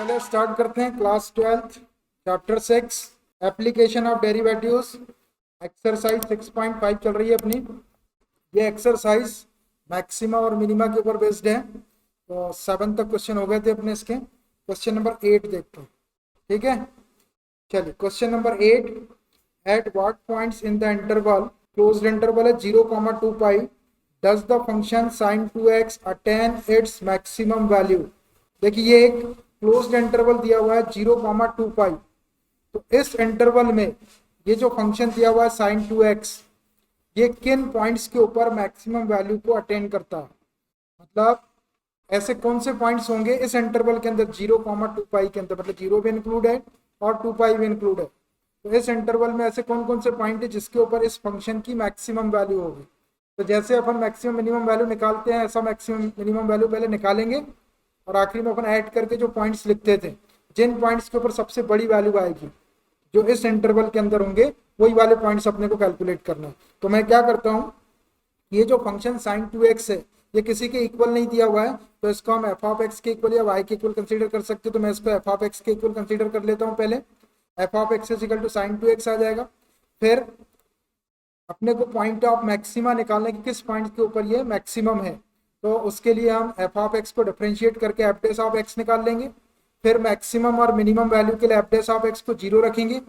चलिए स्टार्ट करते हैं। Class 12 chapter 6 application of derivatives exercise 6.5 चल रही है अपनी। ये एक्सरसाइज मैक्सिमा और मिनिमा के ऊपर बेस्ड है। तो 7 तक क्वेश्चन हो गए थे अपने इसके। क्वेश्चन नंबर 8 देखते हैं, ठीक है। चलिए question number 8, at what points in the interval, closed interval है 0,2 pi, does the function sin 2x attain its maximum value. देखिए ये एक क्लोज्ड इंटरवल दिया हुआ है 0,2 पाई। तो इस इंटरवल में ये जो फंक्शन दिया हुआ है sin 2x, ये किन पॉइंट्स के ऊपर मैक्सिमम वैल्यू को अटेन करता है। मतलब ऐसे कौन से पॉइंट्स होंगे इस इंटरवल के अंदर 0,2 पाई के अंदर, मतलब 0 भी इंक्लूड है और 2 पाई भी इंक्लूड है। तो इस इंटरवल में ऐसे कौन कौन से पॉइंट है जिसके ऊपर इस फंक्शन की मैक्सिमम वैल्यू होगी। तो जैसे अपन मैक्सिमम मिनिमम वैल्यू निकालते हैं, ऐसा मैक्सिमम मिनिमम वैल्यू पहले निकालेंगे और आखिरी में अपन ऐड करके जो पॉइंट्स लिखते थे, जिन पॉइंट्स के ऊपर सबसे बड़ी वैल्यू आएगी जो इस इंटरवल के अंदर होंगे, वही वाले पॉइंट्स अपने को कैलकुलेट करना है। तो मैं क्या करता हूँ, ये जो फंक्शन sin 2x है ये किसी के इक्वल नहीं दिया हुआ है, तो इसको हम एफ ऑफ एक्स के इक्वल या वाई के इक्वल कंसीडर कर सकते हैं। तो मैं इसको एफ ऑफ एक्स के इक्वल कंसीडर कर लेता हूँ। पहले f of x is equal to sin 2x आ जाएगा। फिर अपने को पॉइंट ऑफ मैक्सिमा निकालने की किस पॉइंट के ऊपर ये मैक्सिमम है, तो उसके लिए हम एफ ऑफ एक्स को डिफरेंशिएट करके एफ डैश ऑफ एक्स निकाल लेंगे। फिर मैक्सिमम और मिनिमम वैल्यू के लिए एफ डैश ऑफ एक्स को 0 रखेंगे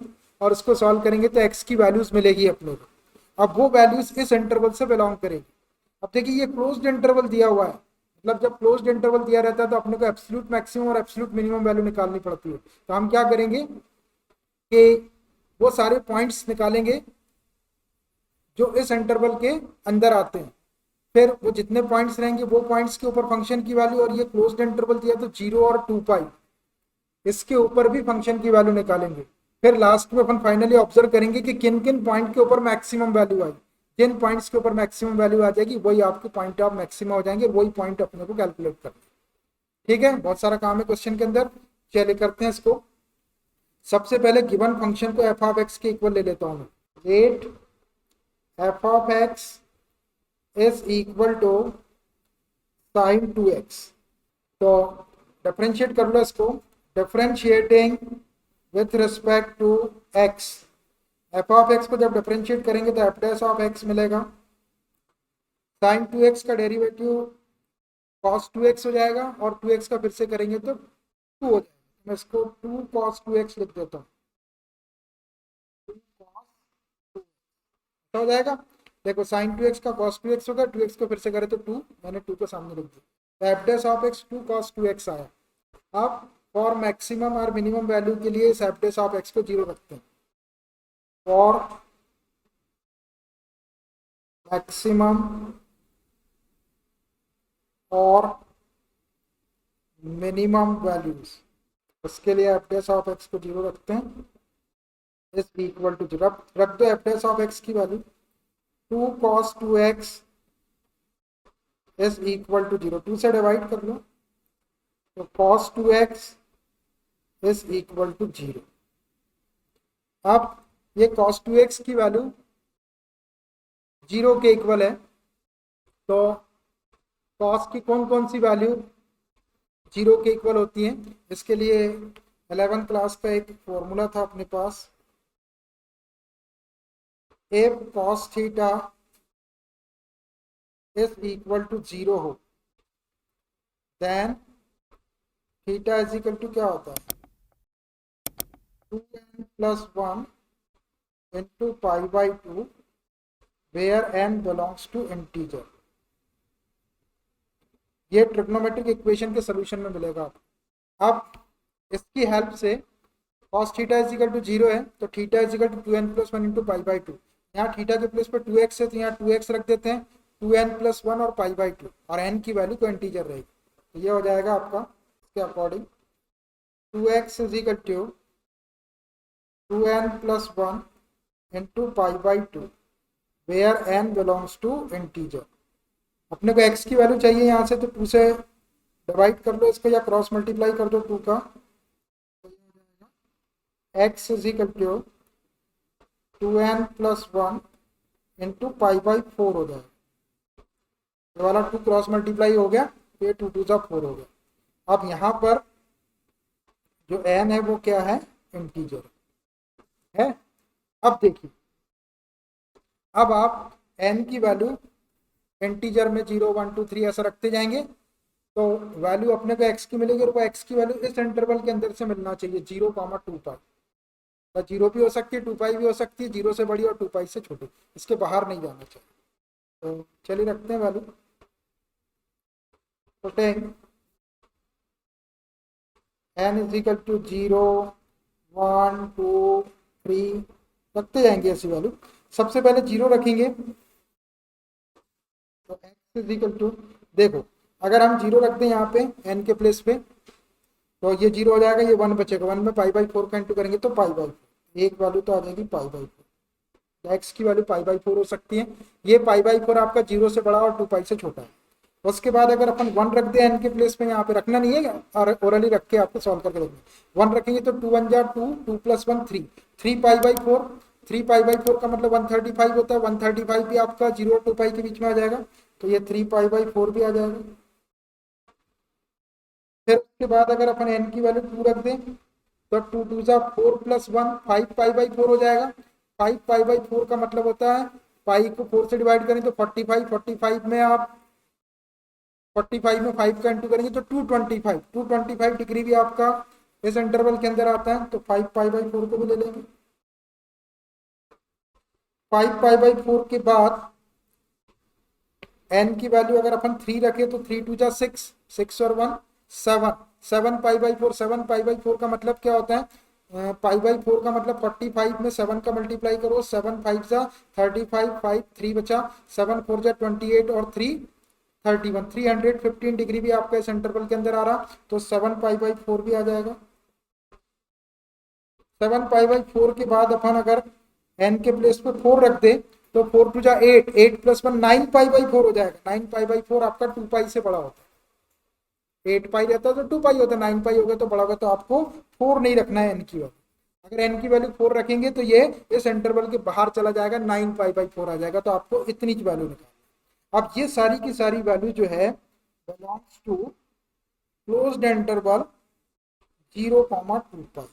और उसको सॉल्व करेंगे तो एक्स की वैल्यूज मिलेगी अपने को। अब वो वैल्यूज इस इंटरवल से बिलोंग करेगी। अब देखिए ये क्लोज्ड इंटरवल दिया हुआ है, मतलब जब क्लोज्ड इंटरवल दिया रहता है तो अपने को एब्सोल्यूट मैक्सिमम और एब्सोल्यूट मिनिमम वैल्यू निकालनी पड़ती है। तो हम क्या करेंगे कि वो सारे पॉइंट्स निकालेंगे जो इस इंटरवल के अंदर आते हैं। फिर वो जितने पॉइंट्स रहेंगे वो पॉइंट्स के ऊपर फंक्शन की वैल्यू, और ये क्लोज्ड इंटरवल दिया तो 0 और 2 पाई, इसके ऊपर भी फंक्शन की वैल्यू निकालेंगे। फिर लास्ट में अपन फाइनली ऑब्जर्व करेंगे कि किन किन पॉइंट के ऊपर मैक्सिमम वैल्यू आई। जिन पॉइंट्स के ऊपर मैक्सिमम वैल्यू आ जाएगी वही आपके पॉइंट ऑफ मैक्सिमम हो जाएंगे, वही पॉइंट अपने को कैलकुलेट करना है। ठीक है, बहुत सारा काम है क्वेश्चन के अंदर। चलिए करते हैं इसको। सबसे पहले गिवन फंक्शन को एफ ऑफ एक्स के इक्वल ले लेता हूँ। 8 f of x is equal to sin 2x। तो डिफरेंशिएट कर लो इसको। Differentiating with respect to x, f of x को जब डिफरेंशिएट करेंगे तो एफ डैश ऑफ एक्स मिलेगा। sin 2x का डेरिवेटिव cos 2x हो जाएगा और 2x का फिर से करेंगे तो 2 हो जाएगा। मैं इसको 2 cos 2x लिख देता हूँ। 2 cos 2 हो जाएगा। देखो sin 2x का cos 2x होगा, 2x को फिर से करें तो 2, मैंने 2 को सामने लिख दिया। F dash of x 2 cos 2x आया। अब फॉर मैक्सिमम और मिनिमम वैल्यू के लिए इस एफ डैश ऑफ एक्स को 0 रखते हैं। फॉर मैक्सिमम और मिनिमम वैल्यूज, उसके लिए एफ डैश ऑफ एक्स को 0 रखते हैं। इज इक्वल टू 0 रख दो एफ डैश ऑफ एक्स की value 2 cos 2x is equal to 0। 2 से डिवाइड कर लो तो cos 2x is equal to 0। अब ये cos 2x की वैल्यू 0 के इक्वल है, तो cos की कौन कौन सी वैल्यू 0 के इक्वल होती हैं, इसके लिए 11th क्लास का एक फॉर्मूला था अपने पास। if cos theta is equal to 0 हो, then theta is equal to क्या होता है 2n plus 1 into pi by 2 where n belongs to integer. ये ट्रिग्नोमेट्रिक इक्वेशन के सोल्यूशन में मिलेगा आपको। अब इसकी हेल्प से cos theta is equal to 0 है तो theta is equal to 2n plus 1 into pi by 2। यहाँ थीटा के प्लेस पर 2x है तो यहाँ 2x रख देते हैं, 2n प्लस 1 और पाई बाई 2, और n की वैल्यू तो इंटीजर रहेगी। तो ये हो जाएगा आपका इसके according 2x is equal to 2n plus 1 into pi by 2 where n belongs to integer. अपने को x की वैल्यू चाहिए यहाँ से, तो 2 से डिवाइड कर लो इसको या क्रॉस मल्टीप्लाई कर दो 2 का। x is equal to 2n plus 1 into pi by 4 हो जाएगा। ये वाला 2 क्रॉस मल्टीप्लाई हो गया, ये 2 2 जा 4 हो गया। अब यहाँ पर जो n है वो क्या है, इंटीजर है। अब देखिए, अब आप n की वैल्यू इंटीजर में 0 1 2 3 ऐसा रखते जाएंगे तो वैल्यू अपने को x की मिलेगी, और वो x की वैल्यू इस इंटरवल के अंदर से मिलना चाहिए 0, 2 पाई। तो 0 भी हो सकती है, 2 पाई भी हो सकती है, 0 से बड़ी और 2 पाई से छोटी, इसके बाहर नहीं जाना चाहिए। तो चलिए रखते हैं value, putting n is equal to 0 1 2 3 रखते जाएंगे ऐसी वैल्यू। सबसे पहले 0 रखेंगे तो x इज इक्वल टू, देखो अगर हम 0 रखते हैं यहाँ पे n के प्लेस पे तो ये 0 हो जाएगा, ये 1 बचेगा, 1 में पाई बाई 4 का इंटू करेंगे तो पाई बाई 4, एक वैल्यू तो आ जाएगी पाई बाई 4। x की वैल्यू पाई बाई 4 हो सकती है। ये पाई बाई 4 आपका 0 से बड़ा और 2 पाई से छोटा है। उसके बाद अगर अपन 1 रख दें n के प्लेस पे, यहाँ पे रखना नहीं है और ओरली रख के आपको सॉल्व करके देखना। 1 रखेंगे तो 2 1 जा 2, 2 plus 1 3, 3 pi by 4, 3 pi by 4 का मतलब 135 होता है। 135 भी आपका 0 और 2 पाई के बीच में आ जाएगा, तो ये 3 पाई बाई 4 भी आ जाएगा। फिर उसके बाद अगर अपन n की वैल्यू 2 रख दें तो 2 2 जा 4 प्लस 1 5 पाई बाई 4 हो जाएगा। 5 पाई बाई 4 का मतलब होता है, पाई को 4 से डिवाइड करें तो 45, 45 में आप 45 में 5 का इंटू करेंगे तो 225, 225 डिग्री भी आपका इस इंटरवल के अंदर आता है, तो 5 पाई बाई 4 को भी ले लेंगे। 5 पाई बाई 4 के बाद n की वैल्यू अगर अपन 3 रखे तो 3 2 जा 6, 6 और 1 7, 7 पाई बाई 4, 7 पाई बाई 4 का मतलब क्या होता है, पाई बाई 4 का मतलब 45 में 7 का मल्टीप्लाई करो, 7 5 जा 35, 5 3 बचा, 7 4 जा 28 और 3 31, 315 डिग्री भी आपका इस इंटरवल के अंदर आ रहा, तो 7 पाई बाई 4 भी आ जाएगा। 7 पाई बाई 4 के बाद अपन अगर n के प्लेस पे 4 रख दे तो 4 टू जा 8, 8 प्लस 1 9 पाई बाई 4 हो जाएगा। 9 पाई बाई 4 आपका 2 पाई से बड़ा होता है। 8 पाई रहता है तो 2 पाई होता है, 9 पाई होगा तो बड़ा होगा, तो आपको 4 नहीं रखना है n की वैल्यू। अगर n की वैल्यू 4 रखेंगे तो ये इस इंटरवल के बाहर चला जाएगा, 9 पाई बाई 4 आ जाएगा, तो आपको इतनी वैल्यू निकालनी। अब ये सारी की सारी वैल्यू जो है बिलोंग्स टू क्लोज्ड इंटरवल 0, 2 पाई।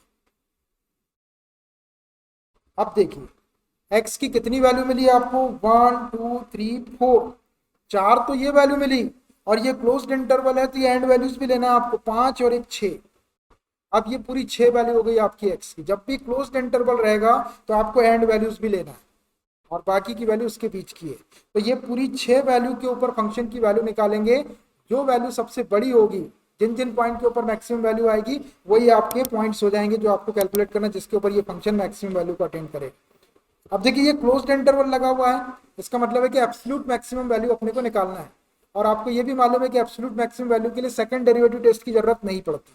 अब देखिए x की कितनी वैल्यू मिली आपको, 1 2 3 4, 4 तो ये वैल्यू मिली, और ये क्लोज्ड इंटरवल है तो ये एंड वैल्यूज भी लेना है आपको, 5 और 1 6। अब ये पूरी 6 वैल्यू हो गई आपकी x की। जब भी क्लोज्ड इंटरवल रहेगा तो आपको एंड वैल्यूज भी लेना है, और बाकी की वैल्यू उसके बीच की है। तो ये पूरी 6 वैल्यू के ऊपर फंक्शन की वैल्यू निकालेंगे, जो वैल्यू सबसे बड़ी होगी, जिन जिन पॉइंट के ऊपर मैक्सिमम वैल्यू आएगी वही आपके पॉइंट्स हो जाएंगे जो आपको कैलकुलेट करना, जिसके ऊपर ये फंक्शन मैक्सिमम वैल्यू को अटेंड करेगा। अब देखिए ये क्लोज्ड इंटरवल लगा हुआ है, इसका मतलब है कि एब्सोल्यूट मैक्सिमम वैल्यू अपने को निकालना है, और आपको ये भी मालूम है कि एब्सोल्यूट मैक्सिमम वैल्यू के लिए सेकंड डेरिवेटिव टेस्ट की जरूरत नहीं पड़ती,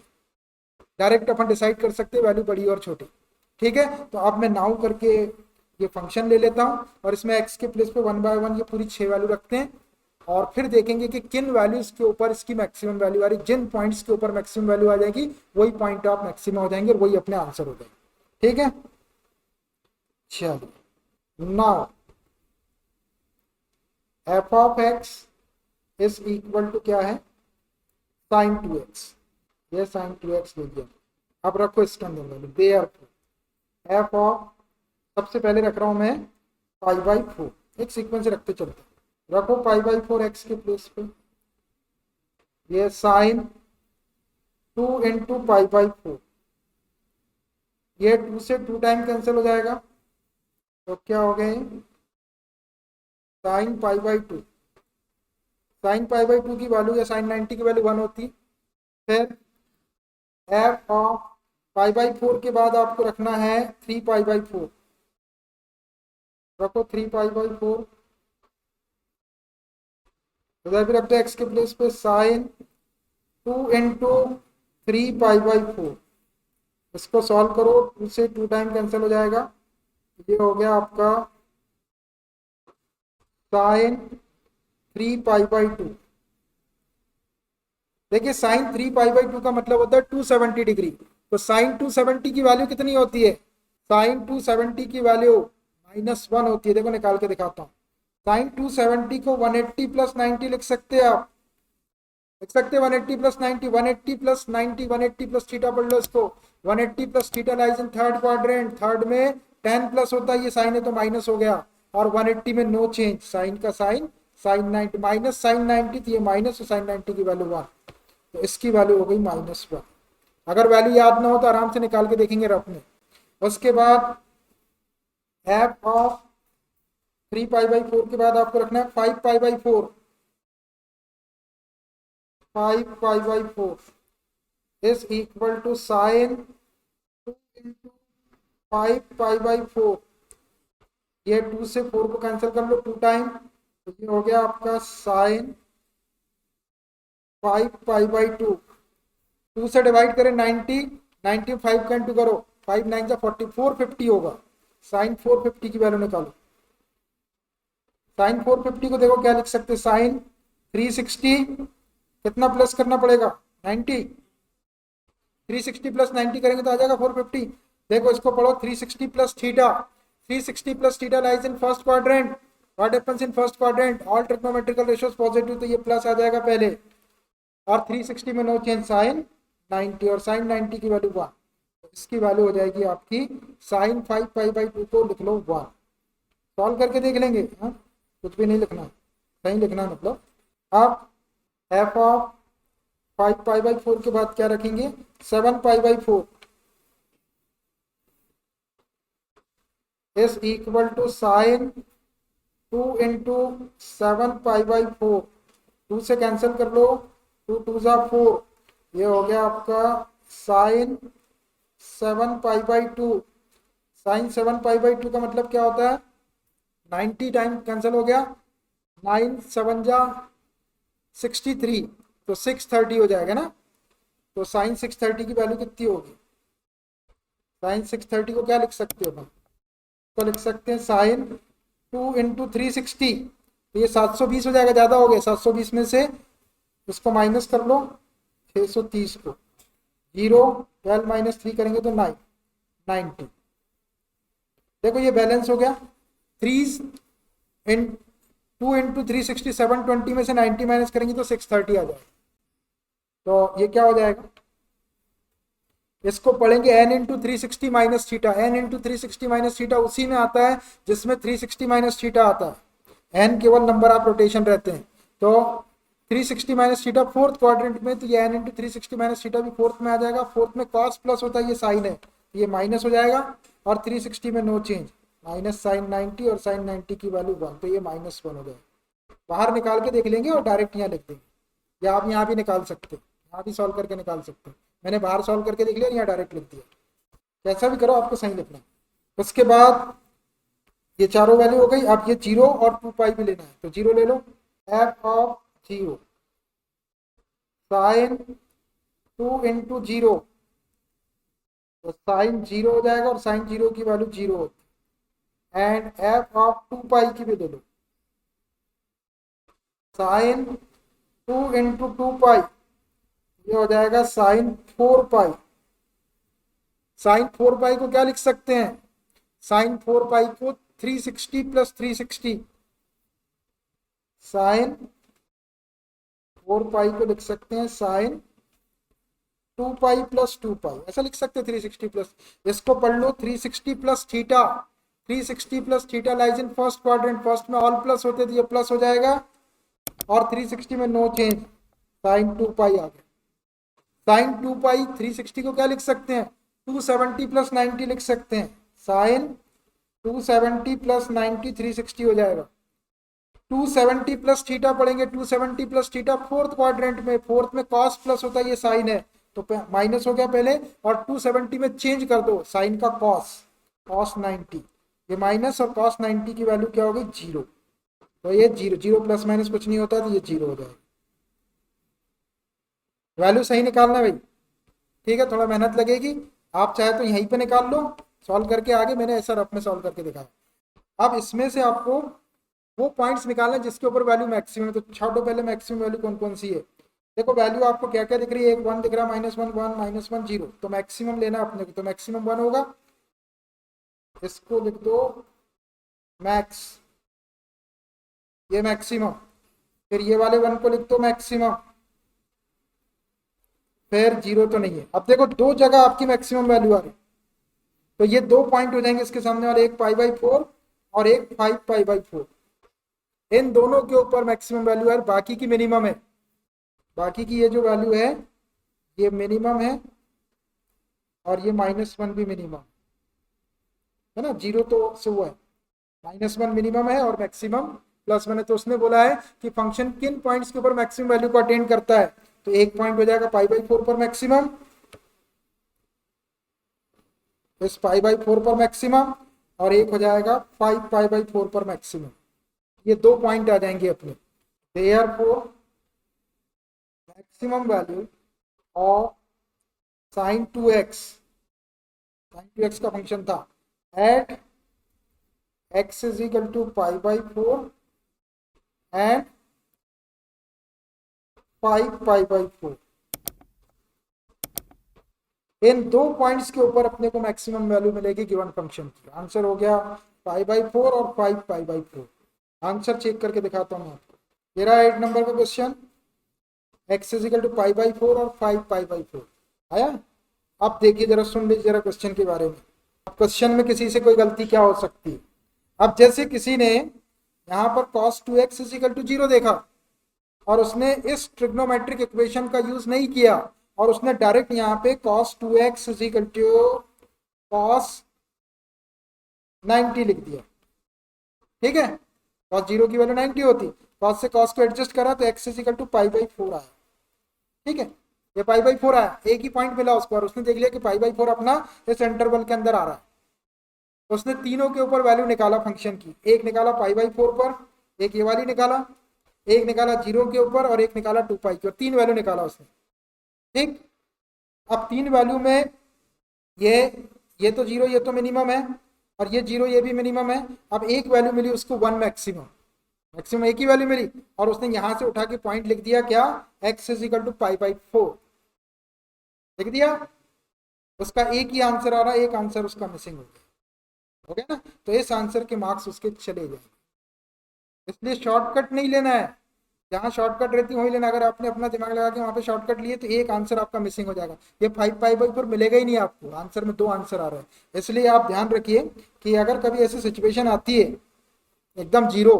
डायरेक्ट अपन डिसाइड कर सकते हैं वैल्यू बड़ी और छोटी। ठीक है, तो अब मैं नाउ करके ये फंक्शन ले लेता हूं, और इसमें x के प्लेस पे 1 बाय 1 ये पूरी 6 वैल्यू रखते हैं, और फिर देखेंगे कि किन वैल्यूज के ऊपर इसकी मैक्सिमम वैल्यू आ रही। जिन पॉइंट्स के ऊपर मैक्सिमम वैल्यू आ जाएगी वही पॉइंट ऑफ मैक्सिमम हो जाएंगे, और वही अपने आंसर हो जाएंगे। ठीक है, चलिए now f of x is equal to क्या है, sin 2x। ये sin 2x ले दिया। अब रखो इसके अंदर वैल्यू, देयरफॉर f ऑफ, सबसे पहले रख रहा हूं मैं पाई बाई 4, एक सीक्वेंस रखते चलते, रखो पाई बाई 4 एक्स के प्लेस पे, ये साइन 2 इंटू पाई बाई 4, ये 2 से 2 टाइम कैंसिल हो जाएगा, तो क्या हो गए sine pi by 2। Sine pi by 2 की वैल्यू या साइन 90 की वैल्यू 1 होती। फिर एफ ऑफ पाई बाई 4 के बाद आपको रखना है 3 पाई बाई 4, रखो 3 पाई बाई 4, इधर भी रख दो एक्स के प्लेस पे साइन 2 इंटू 3 पाई बाई 4। इसको सॉल्व करो, 2 से 2 टाइम कैंसिल हो जाएगा, ये हो गया आपका साइन 3 पाई बाई 2। देखिए साइन 3 पाई बाई 2 का मतलब होता है 270 डिग्री, तो साइन 270 की वैल्यू कितनी होती है, साइन 270 की वैल्यू -1 होती है। देखो निकाल के दिखाता हूँ, साइन 270 को 180 प्लस 90 लिख सकते हैं आप, लिख सकते हैं 180 प्लस 90, 180 प्लस 90, 180 प्लस थीटा पढ़ लो इसको, 180 plus theta lies in third quadrant, third में 10 प्लस होता है, ये साइन है तो माइनस हो गया, और 180 में नो चेंज, साइन का साइन, साइन 90 माइनस साइन 90, तो ये माइनस और साइन 90 की वैल्यू 1, तो इसकी वैल्यू हो गई -1। अगर वैल्यू याद ना हो तो आराम से निकाल के देखेंगे रफ में। उसके बाद एफ ऑफ 3π/4 के बाद आपको रखना है 5π/4, 5π/4 is equal to sine 2 into 5π/4, ये 2 से 4 को कैंसिल कर लो 2 टाइम, तो ये हो गया आपका साइन 5π/2, 2 से डिवाइड करें 90, 90 5 का इंटू करो, 5 9 जा 40, 450 होगा, साइन 450 की वैल्यू निकालो। साइन 450 को देखो क्या लिख सकते हैं, साइन 360 कितना प्लस करना पड़ेगा 90, 360 प्लस 90 करेंगे तो आ जाएगा 450। देखो इसको पढ़ो, 360 plus theta, 360 plus theta lies in first quadrant, what happens in first quadrant, all trigonometrical ratios positive, तो ये प्लस आ जाएगा पहले, और 360 में नो चेंज, साइन 90, और साइन 90 की वैल्यू 1, तो इसकी वैल्यू हो जाएगी आपकी साइन 5π/2 को लिख लो 1। सॉल्व करके देख लेंगे, हाँ कुछ भी नहीं लिखना, सही लिखना मतलब। अब एफ ऑफ 5π/4 के बाद क्या रखेंगे, 7π/4 is equal to sine 2 into 7π/4, 2 से कैंसिल कर लो, 2 2 जा 4, ये हो गया आपका साइन 7π/2, साइन 7π/2 का मतलब क्या होता है, 90 टाइम कैंसिल हो गया, 9 7 जा 63, तो 630 हो जाएगा ना, तो साइन 630 की वैल्यू कितनी होगी, साइन 630 को क्या लिख सकते हो, तो लिख सकते हैं साइन 2 इंटू 360, तो ये 720 हो जाएगा, ज़्यादा हो गया, 720 में से उसको माइनस कर लो 630 को, 0 12 माइनस 3 करेंगे तो 9 90, देखो ये बैलेंस हो गया, 3 इन 2 इंटू 360 720 में से 90 माइनस करेंगे तो 630 आ जाएगा, तो ये क्या हो जाएगा, इसको पढ़ेंगे n into 360 minus theta, n into 360 minus theta उसी में आता है जिसमें 360 माइनस थीटा आता है, n केवल नंबर ऑफ रोटेशन रहते हैं, तो 360 माइनस थीटा फोर्थ क्वाड्रेंट में, तो ये n इंटू 360 माइनस थीटा भी फोर्थ में आ जाएगा, फोर्थ में कॉस प्लस होता है, ये साइन है, ये माइनस हो जाएगा, और 360 में नो चेंज, माइनस साइन 90 और साइन 90 की वैल्यू 1, तो ये -1 हो जाएगा। बाहर निकाल के देख लेंगे और डायरेक्ट यहाँ लिख देंगे, या आप यहाँ भी निकाल सकते हैं, यहाँ भी सॉल्व करके निकाल सकते हैं, मैंने बाहर सॉल्व करके देख लिया, यहाँ डायरेक्ट लिख दिया, कैसा भी करो आपको सही लिखना। उसके बाद ये चारों वैल्यू हो गई, अब ये 0 और 2π भी लेना है, तो 0 ले लो, एफ ऑफ 0 साइन 2 इंटू 0, तो साइन 0 हो जाएगा, और साइन 0 की वैल्यू 0 होती है, एंड एफ ऑफ 2π की भी ले लो, साइन 2 इंटू 2π, ये हो जाएगा साइन 4π, साइन 4π को क्या लिख सकते हैं, साइन 4π को 360 प्लस 360, साइन 4π को लिख सकते हैं साइन 2π प्लस 2π, ऐसा लिख सकते हैं 360 प्लस, इसको पढ़ लो 360 plus theta, 360 plus theta lies in first quadrant, first में ऑल प्लस होते तो ये प्लस हो जाएगा, और 360 में नो चेंज, साइन 2π आ गया, साइन 2π 360 को क्या लिख सकते हैं, 270 प्लस 90 लिख सकते हैं, साइन 270 प्लस 90 360 हो जाएगा, 270 प्लस थीटा पढ़ेंगे, 270 प्लस थीटा फोर्थ क्वाड्रेंट में, फोर्थ में कॉस प्लस होता है, ये साइन है तो माइनस हो गया पहले, और 270 में चेंज कर दो साइन का कॉस, कॉस 90, ये माइनस और कॉस 90 की वैल्यू क्या होगी 0, तो ये 0 0 प्लस माइनस कुछ नहीं होता, तो ये 0 हो जाएगा। वैल्यू सही निकालना भाई, ठीक है, थोड़ा मेहनत लगेगी, आप चाहे तो यहीं पे निकाल लो सॉल्व करके, आगे मैंने ऐसा रफ में सॉल्व करके दिखाया। अब इसमें से आपको वो पॉइंट्स निकालना जिसके ऊपर वैल्यू मैक्सिमम है, तो छाटो पहले मैक्सिमम वैल्यू कौन कौन सी है, देखो वैल्यू आपको क्या क्या दिख रही है, एक 1 दिख रहा है, -1 1 -1 0, तो मैक्सिमम लेना अपने को, तो मैक्सिमम 1 होगा, इसको लिख दो मैक्स, ये मैक्सिमम, फिर ये वाले 1 को लिख दो मैक्सिमम, फिर 0 तो नहीं है। अब देखो दो जगह आपकी मैक्सिमम वैल्यू आ रही, तो ये 2 पॉइंट हो जाएंगे इसके सामने वाले, एक π/4 और एक 5π/4। इन दोनों के ऊपर मैक्सिमम वैल्यू है, बाकी की मिनिमम है। बाकी की ये जो वैल्यू है ये मिनिमम है, और ये -1 भी मिनिमम है ना। 0 तो से हुआ है, -1 मिनिमम है और मैक्सिमम +1 है। तो उसने बोला है कि फंक्शन किन पॉइंट्स के ऊपर मैक्सिमम वैल्यू को अटेन करता है। तो एक पॉइंट हो जाएगा π/4 पर मैक्सिमम, इस π/4 पर मैक्सिमम, और एक हो जाएगा 5π/4 पर मैक्सिमम। ये 2 पॉइंट आ जाएंगे अपने। Therefore maximum value of sin 2x का फंक्शन था at x is equal to π/4 and 5π/4। इन 2 पॉइंट्स के ऊपर अपने को मैक्सिमम वैल्यू मिलेगी गिवन फंक्शन की। आंसर हो गया π/4 और 5π/4। आंसर चेक करके दिखाता हूं आपको। ये रहा 8 नंबर का question, x is equal to π/4 और 5π/4 आया। अब देखिए जरा, सुन लीजिए जरा क्वेश्चन के बारे में। क्वेश्चन में किसी से कोई गलती क्या हो सकती है। अब जैसे किसी ने यहाँ पर cos 2x is equal to 0 देखा और उसने इस ट्रिग्नोमेट्रिक इक्वेशन का यूज नहीं किया और उसने डायरेक्ट यहाँ पे cos 2x is equal to cos 90 लिख दिया, ठीक है। cos 0 की वैल्यू 90 होती, cos से cos को एडजस्ट करा तो x is equal to π/4 आया, ठीक है। ये π/4 आया, एक ही पॉइंट मिला उसको और उसने देख लिया कि π/4 अपना इस इंटरवल के अंदर आ रहा है। उसने तीनों के ऊपर वैल्यू निकाला फंक्शन की, एक निकाला π/4 पर, एक ये वाली निकाला, एक निकाला 0 के ऊपर और एक निकाला 2π की, और 3 वैल्यू निकाला उसने, ठीक। अब 3 वैल्यू में ये तो 0, ये तो मिनिमम है, और ये 0 ये भी मिनिमम है। अब एक वैल्यू मिली उसको 1 मैक्सिमम एक ही वैल्यू मिली, और उसने यहां से उठा के पॉइंट लिख दिया क्या, x is equal to π/4 लिख दिया। उसका एक ही आंसर आ रहा है, एक आंसर उसका मिसिंग हो गया ना। तो इस आंसर के मार्क्स उसके चले जाएंगे। इसलिए शॉर्टकट नहीं लेना है, जहां शॉर्टकट रहती है वही लेना। अगर आपने अपना दिमाग लगा के वहां पे शॉर्टकट लिए तो एक आंसर आपका मिसिंग हो जाएगा। ये 5π/4 मिलेगा ही नहीं आपको, आंसर में 2 आंसर आ रहे हैं। इसलिए आप ध्यान रखिए कि अगर कभी ऐसी सिचुएशन आती है एकदम 0,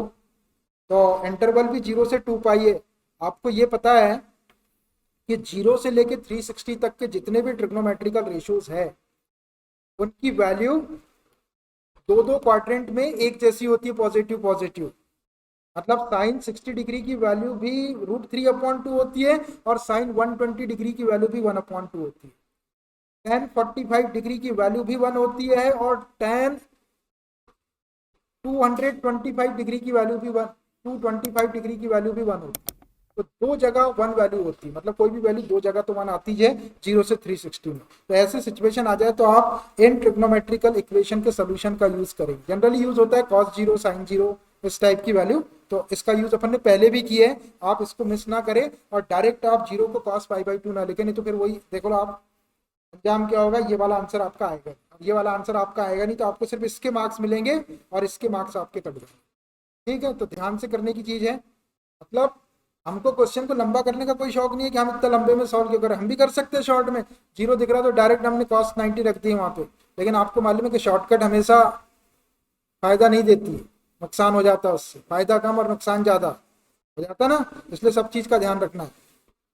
तो इंटरवल भी 0 से 2π है। आपको ये पता है कि 0 से लेके 360 तक के जितने भी ट्रिग्नोमेट्रिकल रेशियोज है उनकी वैल्यू 2-2 क्वाड्रेंट में एक जैसी होती है, पॉजिटिव। मतलब साइन 60 डिग्री की वैल्यू भी √3/2 होती है और साइन 120 डिग्री की वैल्यू भी 1/2 होती है। tan 45 डिग्री की वैल्यू भी 1 होती है और tan 225 डिग्री की वैल्यू भी 225 डिग्री की वैल्यू भी 1 होती है। तो 2 जगह 1 वैल्यू होती है, मतलब कोई भी वैल्यू 2 जगह तो 1 आती है 0 से 360 में। तो ऐसे सिचुएशन आ जाए तो आप इन ट्रिग्नोमेट्रिकल इक्वेशन के सोल्यूशन का यूज करेंगे। जनरली यूज होता है cos 0 sin 0 इस टाइप की वैल्यू, तो इसका यूज अपन ने पहले भी किया है, आप इसको मिस ना करें और डायरेक्ट आप 0 को cos π/2 ना लिखें, नहीं तो फिर वही देखो आप अंजाम क्या होगा, ये वाला आंसर आपका आएगा, ये वाला आंसर आपका आएगा नहीं, तो आपको सिर्फ इसके मार्क्स मिलेंगे और इसके मार्क्स आपके कट जाएंगे, ठीक है। तो ध्यान से करने की चीज है। मतलब हमको क्वेश्चन को लंबा करने का कोई शौक नहीं है कि हम इतना लंबे में सॉल्व क्यों करें, हम भी कर सकते हैं शॉर्ट में। 0 दिख रहा तो डायरेक्ट हमने cos 90 रख दी है वहां पे, लेकिन आपको मालूम है कि शॉर्टकट हमेशा फायदा नहीं देती है, नुकसान हो जाता है उससे, फायदा कम और नुकसान ज्यादा हो जाता ना। इसलिए सब चीज का ध्यान रखना है।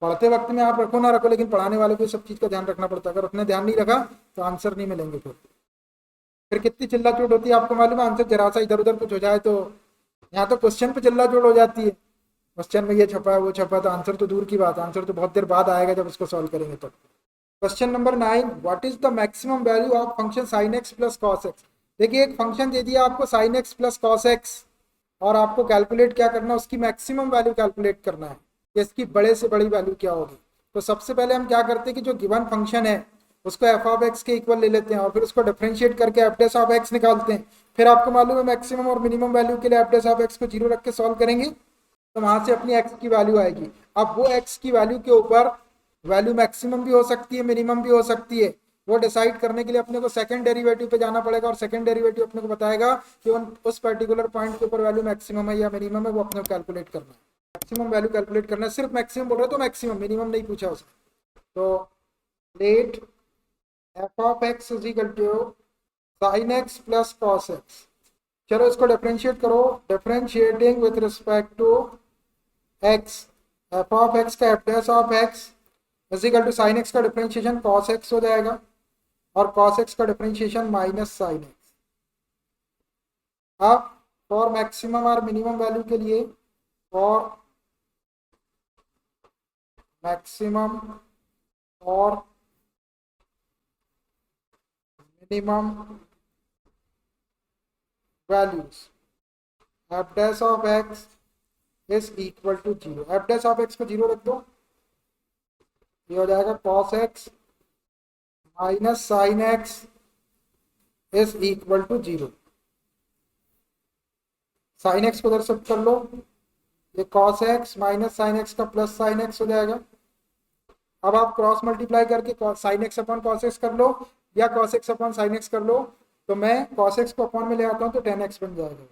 पढ़ते वक्त में आप रखो ना रखो, लेकिन पढ़ाने वाले को सब चीज का ध्यान रखना पड़ता है। अगर उसने ध्यान नहीं रखा तो आंसर नहीं मिलेंगे। फिर कितनी चिल्ला चोट होती है आपको मालूम है। आंसर जरा सा इधर उधर कुछ हो जाए तो यहाँ तो क्वेश्चन पे चिल्ला चोट हो जाती है, क्वेश्चन में ये छपा है वो छपा है, तो आंसर तो दूर की बात है, आंसर तो बहुत देर बाद आएगा जब उसको सॉल्व करेंगे। तो question number 9, what is the maximum value of function sin x plus cos x। देखिए एक फंक्शन दे दिया आपको sin x plus cos x और आपको कैलकुलेट क्या करना है, उसकी मैक्सिमम वैल्यू कैलकुलेट करना है कि इसकी बड़े से बड़ी वैल्यू क्या होगी। तो सबसे पहले हम क्या करते हैं कि जो गिवन फंक्शन है उसको f ऑफ x के इक्वल ले लेते हैं और फिर उसको डिफरेंशिएट करके f डैश ऑफ x निकालते हैं। फिर आपको मालूम है मैक्सिमम और मिनिमम वैल्यू के लिए f डैश ऑफ x को 0 रख के सॉल्व करेंगे तो वहां से अपनी x की वैल्यू आएगी। अब वो x की वैल्यू के ऊपर वैल्यू मैक्सिमम भी हो सकती है, मिनिमम भी हो सकती है। वो डिसाइड करने के लिए अपने को सेकंड डेरिवेटिव पे जाना पड़ेगा और सेकंड डेरिवेटिव अपने को बताएगा कि उस पर्टिकुलर पॉइंट के ऊपर वैल्यू मैक्सिमम है या मिनिमम है, वो अपने को कैलकुलेट करना है। मैक्सिमम वैल्यू कैलकुलेट करना है, सिर्फ मैक्सिमम बोल रहे तो मैक्सिमम, मिनिमम नहीं पूछा उसने। तो let f of x is equal to sine x plus cos x. चलो इसको डिफरेंशिएट करो, differentiating with respect to x, f of x का f dash of x is equal to sine x का differentiation cos x हो जाएगा और cos x का differentiation minus sine x. अब फॉर मैक्सिमम और मिनिमम वैल्यू के लिए, फॉर मैक्सिमम और minimum values f dash of x is equal to 0। F dash of x को 0 रख दो, ये हो जाएगा cos x minus sine x is equal to 0। Sine x को उधर शिफ्ट कर लो, ये cos x minus sine x का प्लस साइन एक्स हो जाएगा। अब आप क्रॉस मल्टीप्लाई करके sine x upon cos x कर लो या cos x upon sine x कर लो, तो मैं कॉस एक्स को अपॉन में ले आता हूँ तो टेन एक्स बन जाएगा।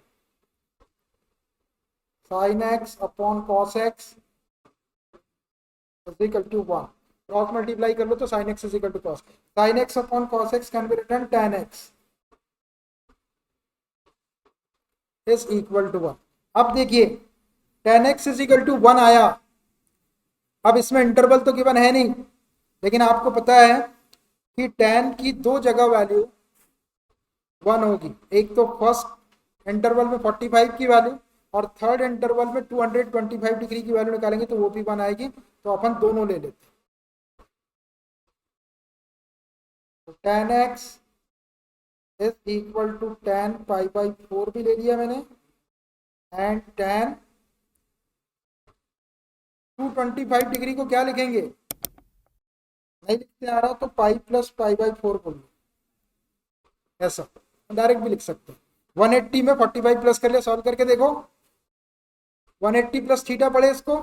Sine x upon cos x is equal to 1। Cross multiply कर लो तो sine x is equal to cos. Sine x upon cos x can be written tan x is equal to 1। अब देखिए tan x is equal to 1 आया। अब इसमें interval तो given है नहीं, लेकिन आपको पता है कि tan की दो जगह वैल्यू 1 होगी। एक तो फर्स्ट इंटरवल में 45 की वैल्यू और थर्ड इंटरवल में 225 डिग्री की वैल्यू निकालेंगे तो वो भी 1 आएगी। तो अपन दोनों ले लेते हैं। तो tan x is equal to tan pi by 4 भी ले लिया मैंने, एंड tan 225 डिग्री को क्या लिखेंगे, नहीं लिखते आ रहा तो पाई प्लस पाई बाई 4 बोल लो, ऐसा डायरेक्ट भी लिख सकते हैं। 180 में 45 प्लस कर लिया, सॉल्व करके देखो। 180 प्लस थीटा पड़े इसको,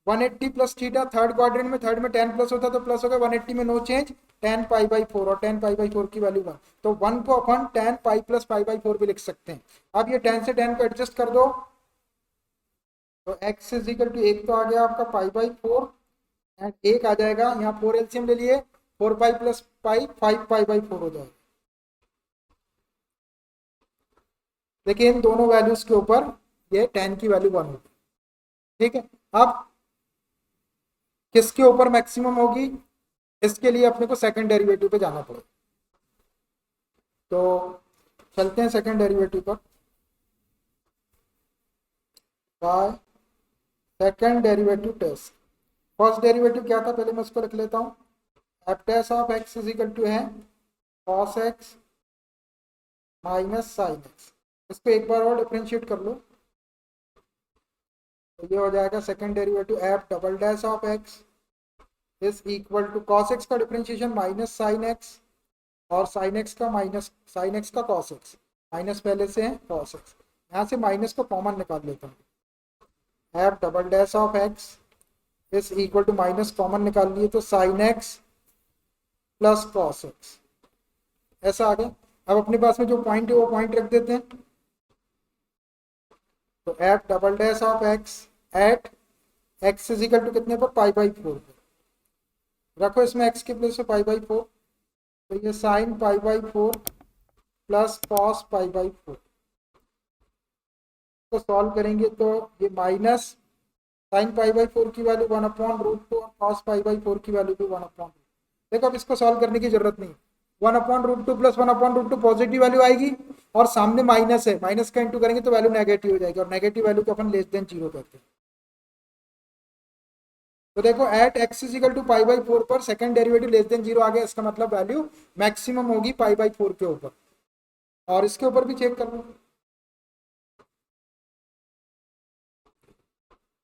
180 प्लस थीटा थर्ड क्वाड्रेंट में, थर्ड में 10 प्लस होता तो प्लस होगा, 180 में नो चेंज, 10 पाई बाई 4 और 10 पाई बाई 4 की वैल्यू 1, तो 1 को अपन 10 पाई प्लस पाई बाई 4 भी लिख सकते हैं। अब ये 10 से 10 को एडजस्ट कर दो तो x इज इक्वल टू एक तो आ गया आपका पाई बाई 4 एंड एक आ जाएगा यहाँ 4 एलसीएम ले लिए, 4 pi plus pi 5 pi by 4 हो जाएगा। देखिए इन दोनों वैल्यूज के ऊपर ये 10 की वैल्यू 1 होगी। ठीक है, अब किसके ऊपर मैक्सिमम होगी, इसके लिए अपने को सेकंड डेरिवेटिव पे जाना पड़ेगा। तो चलते हैं सेकंड डेरिवेटिव पर। By second derivative test. First derivative क्या था, पहले मैं उसको लिख लेता हूँ। F dash of x is equal to है cos x minus sine x. इसको एक बार और डिफरेंशिएट कर लो तो ये हो जाएगा second derivative f double dash of x is equal to cos x का डिफरेंशिएशन माइनस साइन एक्स और साइन एक्स का माइनस साइन एक्स का कॉस एक्स, माइनस पहले से है कॉस एक्स, यहाँ से माइनस को कॉमन निकाल लेता हूँ। F double dash of x is equal to minus common निकाल लिए तो sine x plus cos x, ऐसा आ गया। अब अपने पास में जो पॉइंट है वो पॉइंट रख देते हैं। तो f double dash of x at x is equal to कितने पर, पाई बाई 4 पर रखो, इसमें एक्स के प्लेस पे पाई बाई 4, तो ये sine pi by 4 plus cos pi by 4 को सॉल्व करेंगे तो ये माइनस साइन पाई बाई 4 की वैल्यू 1 अपॉन रूट 2 और कॉस पाई बाई 4 की वैल्यू भी 1 अपॉन। देखो अब इसको सॉल्व करने की जरूरत नहीं, 1 upon root 2 plus 1 upon root 2 positive value आएगी और सामने माइनस है, माइनस का इंटू करेंगे तो वैल्यू नेगेटिव हो जाएगी और नेगेटिव वैल्यू को अपन लेस देन 0 कहते हैं। तो देखो at x is equal to pi by 4 पर सेकंड डेरिवेटिव लेस देन 0 आ गया, इसका मतलब वैल्यू मैक्सिमम होगी पाई बाई 4 के ऊपर। और इसके ऊपर भी चेक कर लो,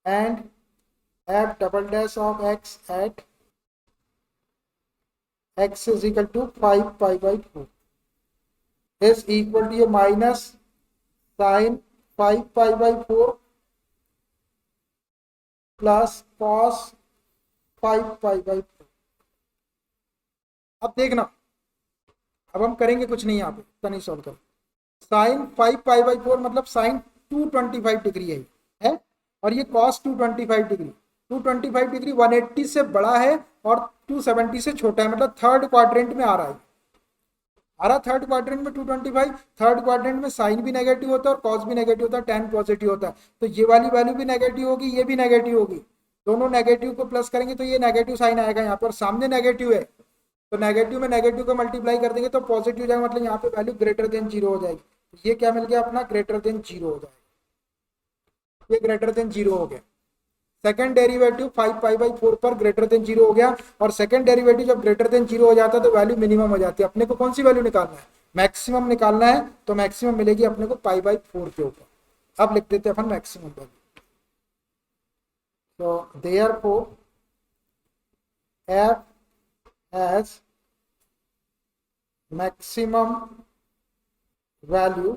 and f double dash of x at x is equal to 5 pi by 4 is equal to ये minus sine 5 pi by 4 plus cos 5 pi by 4। अब देखना, अब हम करेंगे कुछ नहीं, यहाँ पे इतना नहीं सॉल्व कर। साइन 5 पाई बाई 4 मतलब साइन 225 डिग्री है और ये कॉस 225 डिग्री, 225 डिग्री 180 से बड़ा है और 270 से छोटा है, मतलब थर्ड क्वाड्रेंट में आ रहा है। आ रहा थर्ड क्वाड्रेंट में 225, थर्ड क्वाड्रेंट में साइन भी नेगेटिव होता है और कॉस भी नेगेटिव होता है, tan पॉजिटिव होता है, तो ये वाली वैल्यू भी नेगेटिव होगी, ये भी नेगेटिव होगी। दोनों नेगेटिव को प्लस करेंगे तो ये नेगेटिव साइन आएगा यहाँ पर, सामने नेगेटिव है तो नेगेटिव में नेगेटिव को मल्टीप्लाई कर देंगे तो पॉजिटिव हो जाएगा, मतलब यहाँ पे वैल्यू ग्रेटर देन जीरो हो जाएगी। ये क्या मिल गया अपना, ग्रेटर देन जीरो हो जाएगा, ये ग्रेटर देन जीरो हो गया। सेकंड डेरिवेटिव 5π/4 पर ग्रेटर देन जीरो हो गया, और सेकंड डेरिवेटिव जब ग्रेटर देन जीरो हो जाता है तो वैल्यू मिनिमम हो जाती है। अपने को कौन सी वैल्यू निकालना है, मैक्सिमम निकालना है, तो मैक्सिमम मिलेगी अपने को π/4 के ऊपर। अब लिख देते हैं अपन मैक्सिमम वैल्यू, तो therefore f as maximum value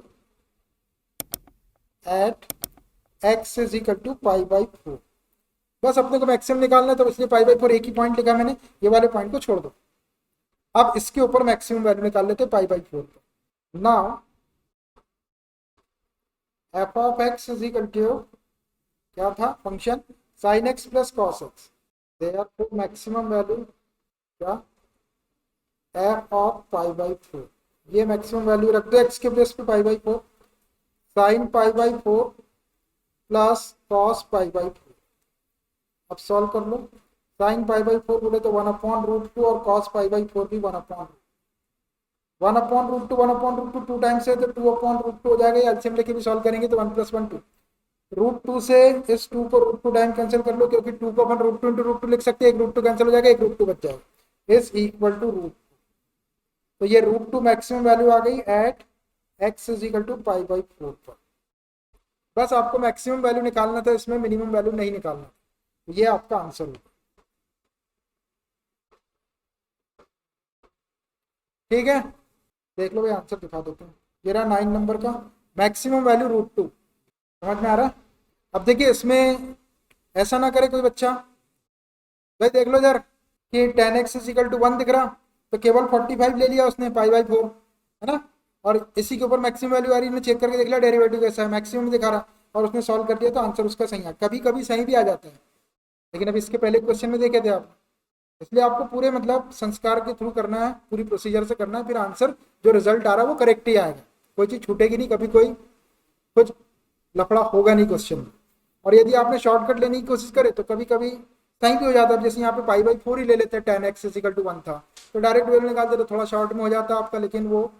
at x is equal to π/4। बस अपने को मैक्सिमम निकालना है, तो इसलिए π/4 एक ही पॉइंट लिखा मैंने, ये वाले पॉइंट को छोड़ दो। अब इसके ऊपर मैक्सिमम वैल्यू निकाल लेते हैं π/4 पर। Now f of x is equal to क्या था function, sin x plus cos x, therefore maximum value क्या, f of π/4, ये मैक्सिमम वैल्यू रख दो x के प्लेस पे π/4, sin π/4 प्लस cos π/4। अब सॉल्व कर लो, sin π/4 बोले तो 1/√2 और cos π/4 भी 1/√2, 1/√2 टू टाइम्स है तो 2/√2 हो जाएगा। एलसीएम लेके भी सॉल्व करेंगे तो 1 + 1 2, √2 से इस 2 को √2 टाइम कैंसिल कर लो, क्योंकि 2 को अपन √2 × √2 लिख सकते हैं, एक √2 कैंसिल हो जाएगा, एक √2 बच जाएगा, इज इक्वल टू √2। तो ये √2 मैक्सिमम वैल्यू आ गई at x is equal to π/4 पर। बस आपको मैक्सिमम वैल्यू निकालना था, इसमें मिनिमम वैल्यू नहीं निकालना, ये आपका आंसर होगा। ठीक है, देख लो भाई आंसर दिखा देते हैं, ये रहा 9 नंबर का, मैक्सिमम वैल्यू √2, समझ में आ रहा है। अब देखिए इसमें ऐसा ना करे कोई बच्चा, भाई देख लो इधर कि tan x is equal to 1 दिख रहा, तो केवल 45 ले लिया उसने π/4, है ना, और इसी के ऊपर मैक्सिमम वैल्यू आ रही है, चेक करके देख लिया डेरिवेटिव कैसा है, मैक्सिमम दिखा रहा, और उसने सॉल्व कर दिया तो आंसर उसका सही है। कभी कभी सही भी आ जाता है, लेकिन अब इसके पहले क्वेश्चन में देखे थे आप, इसलिए आपको पूरे मतलब संस्कार के थ्रू करना है, पूरी प्रोसीजर से करना है, फिर आंसर जो रिजल्ट आ रहा है वो करेक्ट ही आएगा, कोई चीज़ छूटेगी नहीं, कभी कोई कुछ लफड़ा होगा नहीं क्वेश्चन में। और यदि आपने शॉर्टकट लेने की कोशिश करे तो कभी कभी सही भी हो जाता है, जैसे यहाँ पे π/4 ही ले लेते हैं, tan x is equal to 1 था तो डायरेक्ट वे में निकालते तो थोड़ा शॉर्ट में हो जाता आपका, लेकिन वो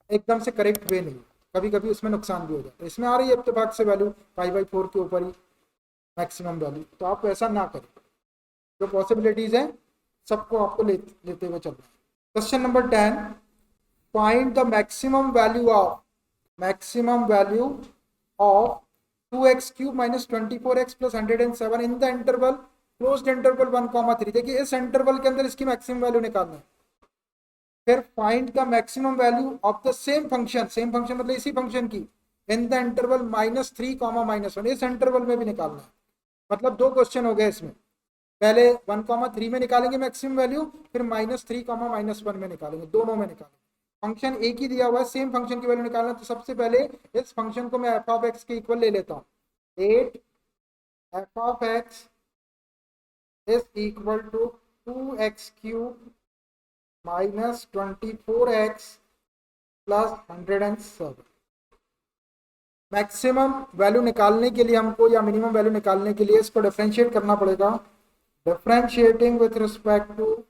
एकदम से करेक्ट वे नहीं, कभी कभी उसमें नुकसान भी हो जाता है। इसमें आ रही है इत्तेफाक से वैल्यू π/4 के ऊपर ही मैक्सिमम वैल्यू, तो आप ऐसा ना करें, जो पॉसिबिलिटीज हैं सबको आपको लेते हुए चलना है। Question number 10, find the maximum value of 2x³ - 24x + 107 in the interval closed interval 1,3। देखिए इस इंटरवल के अंदर इसकी मैक्सिमम वैल्यू निकालना है। फिर find the maximum value of the same function मतलब इसी फंक्शन की इन द इंटरवल -3, -1, इस इंटरवल में भी निकालना है। मतलब दो क्वेश्चन हो गए इसमें, पहले 1,3 में निकालेंगे मैक्सिमम वैल्यू, फिर -3, -1 में निकालेंगे, दोनों में निकालेंगे। फंक्शन एक ही दिया हुआ है, सेम फंक्शन की वैल्यू निकालना, तो सबसे पहले इस फंक्शन को मैं f(x) के इक्वल ले लेता हूँ। 8 f(x) is equal to 2x³ - 24x + 107। Maximum value निकालने के लिए हमको, या मिनिमम वैल्यू निकालने के लिए इसको डिफरेंशिएट करना पड़ेगा, differentiating with respect to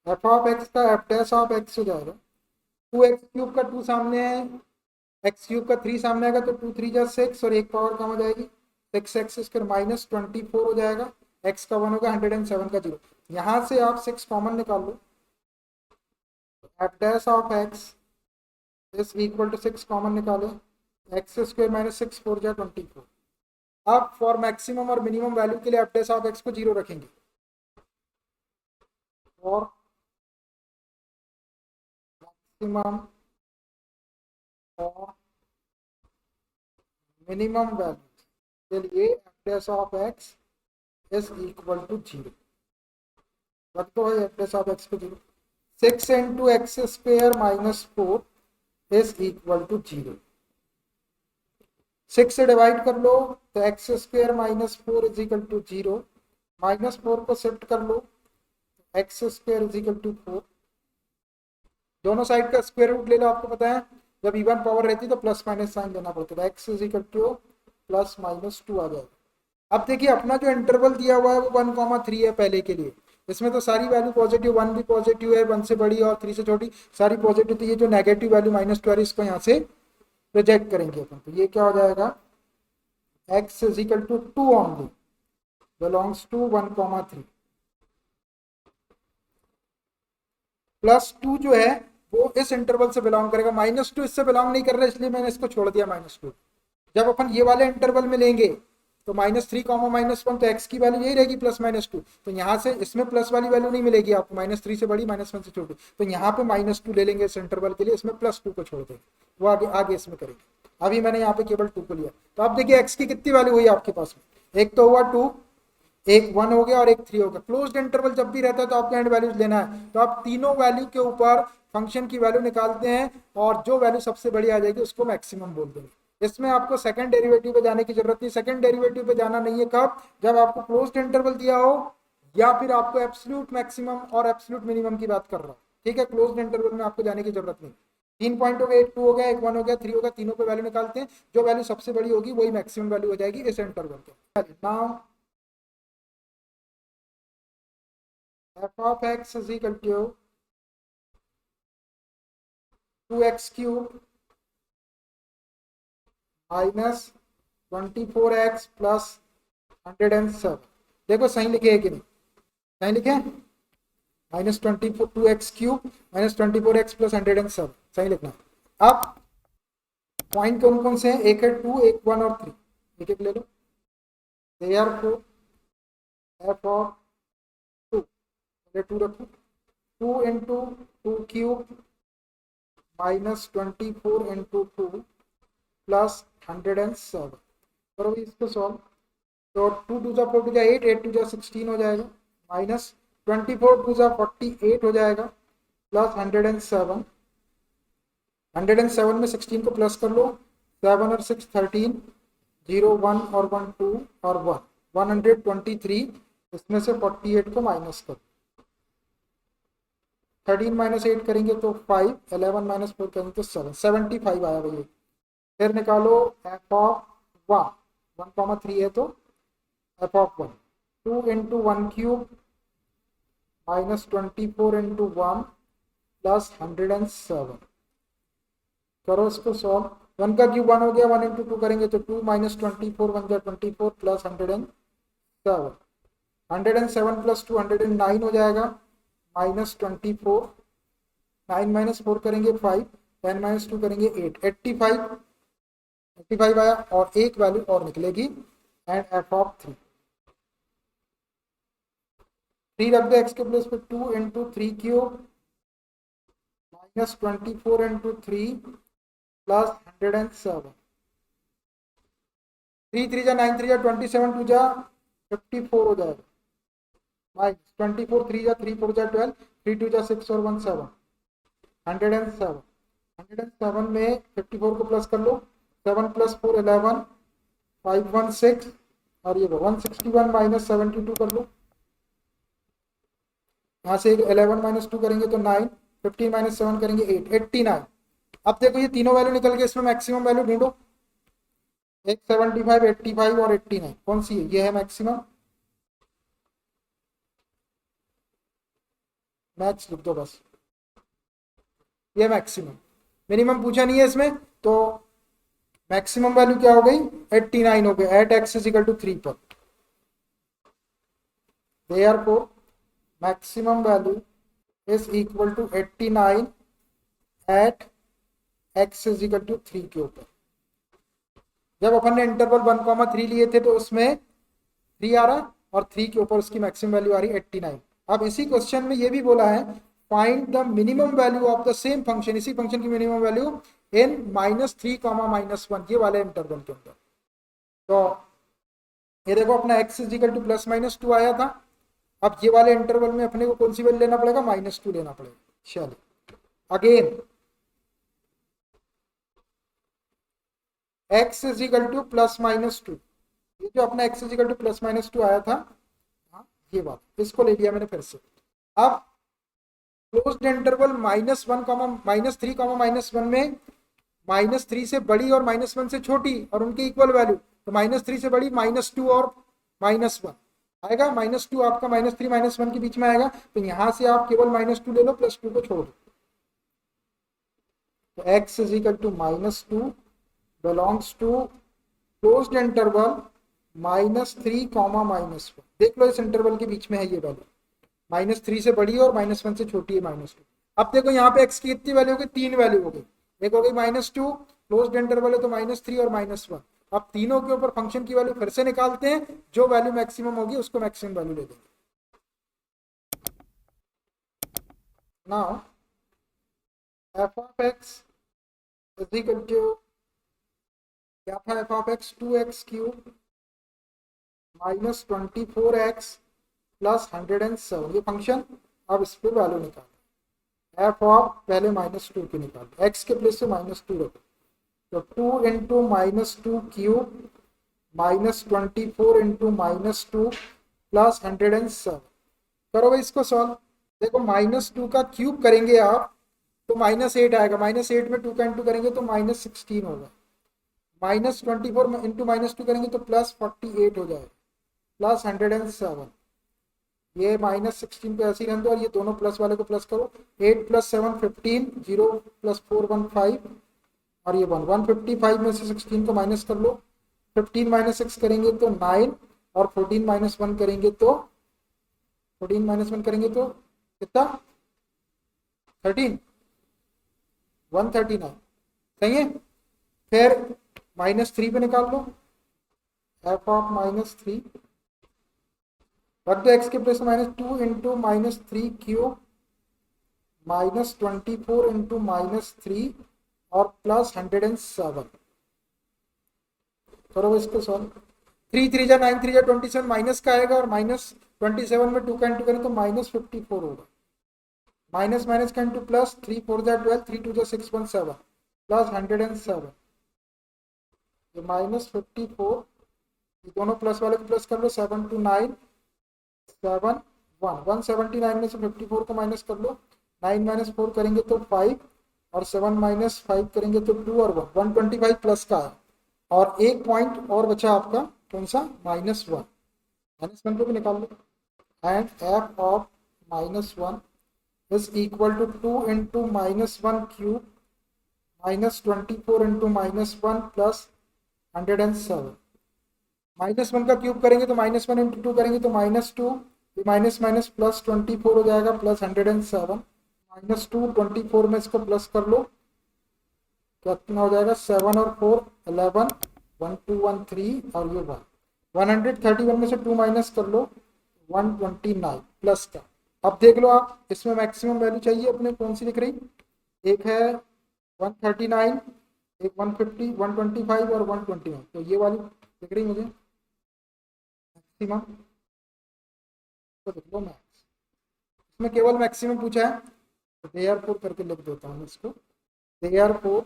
f(x) का f'(x) हो जाएगा, 2x³ का 2 सामने है, x³ का 3 सामने आएगा, तो 2 3 = 6 और एक पावर कम हो जाएगी, 6x² -24 हो जाएगा, x का 1 होगा, 107 का 0। यहाँ से आप 6 कॉमन निकाल लो, f'(x) is equal to 6 common निकाले, x² - 6 4 = 24। अब फॉर मैक्सिमम और मिनिमम वैल्यू के लिए f'(x) को 0 रखेंगे, और मैक्सिमम और मिनिमम वैल्यू के लिए f'(x) इज इक्वल टू 0 रख दो है, f'(x) को 0। 6 × x² - 4 इज इक्वल टू 0, 6 से डिवाइड कर लो तो x square minus 4 is equal to 0, -4 को शिफ्ट कर लो x square is equal to 4, दोनों साइड का स्क्वायर रूट ले लो। आपको पता है जब इवन पावर रहती है तो प्लस माइनस साइन देना पड़ता है, एक्स इज इक्वल टू +-2 आ जाएगा। अब देखिए अपना जो इंटरवल दिया हुआ है वो 1,3 है पहले के लिए, इसमें तो सारी वैल्यू पॉजिटिव, 1 भी पॉजिटिव है, 1 से बड़ी और 3 से छोटी सारी पॉजिटिव, तो ये जो नेगेटिव वैल्यू -12 इसको यहाँ से रिजेक्ट करेंगे अपन, तो ये क्या हो जाएगा x is equal to 2 only belongs to 1,3 +2 जो है वो इस इंटरवल से बिलोंग करेगा, -2 इससे बिलोंग नहीं कर रहा इसलिए मैंने इसको छोड़ दिया -2। जब अपन ये वाले इंटरवल में लेंगे तो -3, -1 तो x की वैल्यू यही रहेगी +-2, तो यहाँ से इसमें प्लस वाली वैल्यू नहीं मिलेगी आपको, -3 से बड़ी -1 से छोटी, तो यहाँ पे -2 ले लेंगे इस इंटरवल के लिए, इसमें +2 को छोड़ देंगे, वो आगे आगे इसमें करेंगे। अभी मैंने यहाँ पे केवल 2 को लिया, तो आप देखिए x की कितनी वैल्यू हुई आपके पास में, एक तो हुआ 2, एक 1 हो गया और एक 3 हो गया। क्लोज्ड इंटरवल जब भी रहता है तो आपको एंड वैल्यूज लेना है, तो आप तीनों वैल्यू के ऊपर फंक्शन की वैल्यू निकालते हैं और जो वैल्यू सबसे बड़ी आ जाएगी उसको मैक्सिमम बोल देंगे। इसमें आपको सेकंड डेरिवेटिव पे जाने की जरूरत नहीं, सेकंड डेरिवेटिव पे जाना नहीं है कब, जब आपको क्लोज्ड इंटरवल दिया हो या फिर आपको एब्सोल्यूट मैक्सिमम और एब्सोल्यूट मिनिमम की बात कर रहा हूँ, ठीक है। क्लोज्ड इंटरवल में आपको जाने की जरूरत नहीं। 3 पॉइंट हो गए, एक 2 हो गया, एक 1 हो गया, 3 हो गया, तीनों पे वैल्यू निकालते हैं, जो वैल्यू सबसे बड़ी होगी वही मैक्सिमम वैल्यू हो जाएगी इस इंटरवल के। Now f of x is equal to 2x cube minus 24x plus 107। देखो सही लिखे है कि नहीं, सही लिखे हैं, -24 2x क्यूब -24x plus 107 सही लिखना है। अब पॉइंट कौन कौन से हैं, एक है 2, एक 1 और 3, एक एक ले लो। therefore f of 2 रखो, 2 into 2 cube -24 into 2 plus 107। करो इसको सॉल्व, तो 2 2 जा 4 2 जा 8, 8 2 जा 16 हो जाएगा, -24 2 जा 48 हो जाएगा, प्लस 107, 107 में 16 को प्लस कर लो, 7 और 6 13, 0 1 और 1 2 और 1 123, इसमें से 48 को माइनस कर, 13 - 8 करेंगे तो 5, 11 - 4 करेंगे तो 7, 75 आया भैया। फिर निकालो f ऑफ 1, 1,3 है तो f of 1, 2 into 1 cube -24 into 1 plus 107। करो इसको सॉल्व, 1 का क्यूब 1 हो गया, 1 into 2 करेंगे तो 2 - 24 1 जा 24 plus 107, 107 plus 2 109 हो जाएगा, -24, 9 - 4 करेंगे 5, 10 - 2 करेंगे 8, 85 आया और एक वैल्यू और निकलेगी एंड f ऑफ 3 रख दो x के प्लेस पे, 2 into 3 क्यूब -24 into 3 plus 107, 3 3 जा 9 3 जा 27 2 जा 54 हो जाएगा, -24 3 जा 3 4 जा 12, 3 2 जा 6 और 1 7, 107 में 54 को प्लस कर लो, 7 + 4 11, 5 1 6 और ये 161 - 72 कर लो, यहाँ से 11 - 2 करेंगे तो 9, 15 - 7 करेंगे 8, 89। अब देखो ये तीनों वैल्यू निकल गए, इसमें मैक्सिमम वैल्यू ढूंढो, एक 75 85 और 89 कौन सी है, ये है मैक्सिमम, मैक्स लिख दो बस, ये मैक्सिमम, मिनिमम पूछा नहीं है इसमें, तो मैक्सिमम वैल्यू क्या हो गई 89 हो गई एट x = 3 पर, therefore maximum value is equal to 89 at x = 3 के ऊपर। जब अपन ने इंटरवल 1,3 लिए थे तो उसमें 3 आ रहा और 3 के ऊपर उसकी मैक्सिमम वैल्यू आ रही 89। अब इसी क्वेश्चन में ये भी बोला है find the minimum value of the same function, इसी फंक्शन की मिनिमम वैल्यू इन -3, -1 ये वाले इंटरवल के अंदर। तो ये देखो अपना x = +-2 आया था, अब ये वाले इंटरवल में अपने को कौन सी वैल्यू लेना पड़ेगा, -2 लेना पड़ेगा। चलिए again x is equal two plus minus two, ये जो अपना x is equal two plus minus two आया था, हाँ ये बात, इसको ले लिया मैंने फिर से। अब क्लोज्ड इंटरवल -1 कॉमा -3 कॉमा -1 में -3 से बड़ी और -1 से छोटी और उनके इक्वल वैल्यू, तो -3 से बड़ी -2 और -1 आएगा, -2 आपका -3 -1 के बीच में आएगा, तो यहां से आप केवल -2 ले लो, +2 को छोड़ दो, तो x is equal to -2 belongs to closed interval -3 comma -1। देख लो इस इंटरवल के बीच में है ये वैल्यू, -3 से बड़ी और -1 से छोटी है -2। अब देखो यहाँ पे x की कितनी वैल्यू होगी, 3 वैल्यू हो गई, एक हो गई -2, क्लोज्ड इंटरवल है तो -3 और -1। अब तीनों के ऊपर फंक्शन की वैल्यू फिर से निकालते हैं, जो वैल्यू मैक्सिमम होगी उसको मैक्सिमम वैल्यू ले देंगे। Now f of x is equal to, क्या था f of x, 2x cube -24x plus 107, ये फंक्शन। अब इस पे वैल्यू निकाल, f ऑफ पहले -2 की निकाल, x के प्लेस से -2 रखो, तो 2 इंटू -2 क्यूब -24 इंटू -2 प्लस 107। करो भाई इसको सॉल्व। देखो -2 का क्यूब करेंगे आप तो -8 आएगा, -8 में 2 का इंटू करेंगे तो -16 होगा, -24 इंटू -2 करेंगे तो +48 हो जाएगा, प्लस 107। ये -16 पे ऐसे ही रहने दो और ये दोनों प्लस वाले को प्लस करो, 8 + 7 15, 0 + 4 15 और ये 155 में से 16 को माइनस कर लो, 15 - 6 करेंगे तो 9 और 14 - 1 करेंगे तो 14 - 1 करेंगे तो कितना, 13, 139, सही है। फिर -3 पे निकाल लो, f ऑफ -3 रख दो x के प्लेस में, -2 इंटू -3 क्यूब -24 इंटू -3 और प्लस 107। करो इसको सॉल्व, 3 3 जा 9, 3 जा 27, माइनस का आएगा और -27 में 2 का इंटू करें तो -54 होगा, माइनस माइनस का इंटू प्लस, 3 4 जा 12, 3 2 जा 6 1 7 प्लस 107, ये -54, ये दोनों प्लस वाले को प्लस कर लो, 7 2 9 7 1, 179 में से 54 को माइनस कर लो, 9 - 4 करेंगे तो 5 और 7 - 5 करेंगे तो 2 और 1, 125 प्लस का है। और एक पॉइंट और बचा आपका, कौन सा, -1, -1 को भी निकाल लो, and f of -1 is equal to 2 into -1 cube -24 into -1 plus 107। -1 का क्यूब करेंगे तो -1 इंटू 2 करेंगे तो -2, माइनस माइनस प्लस 24 हो जाएगा, प्लस 107, -2 24 में इसको प्लस कर लो, कितना हो जाएगा, 7 और 4 11, 1 2 1 3 और ये 1, 131 में से 2 माइनस कर लो, 129 प्लस का। अब देख लो आप, इसमें मैक्सिमम वैल्यू चाहिए अपने, कौन सी दिख रही, एक है 139, एक 150, 125 और 121, तो ये वाली दिख रही मुझे मैक्सिमम, तो देख लो मैक्स, इसमें केवल मैक्सिमम पूछा है, तो देयरफॉर करके लिख देता हूँ इसको, therefore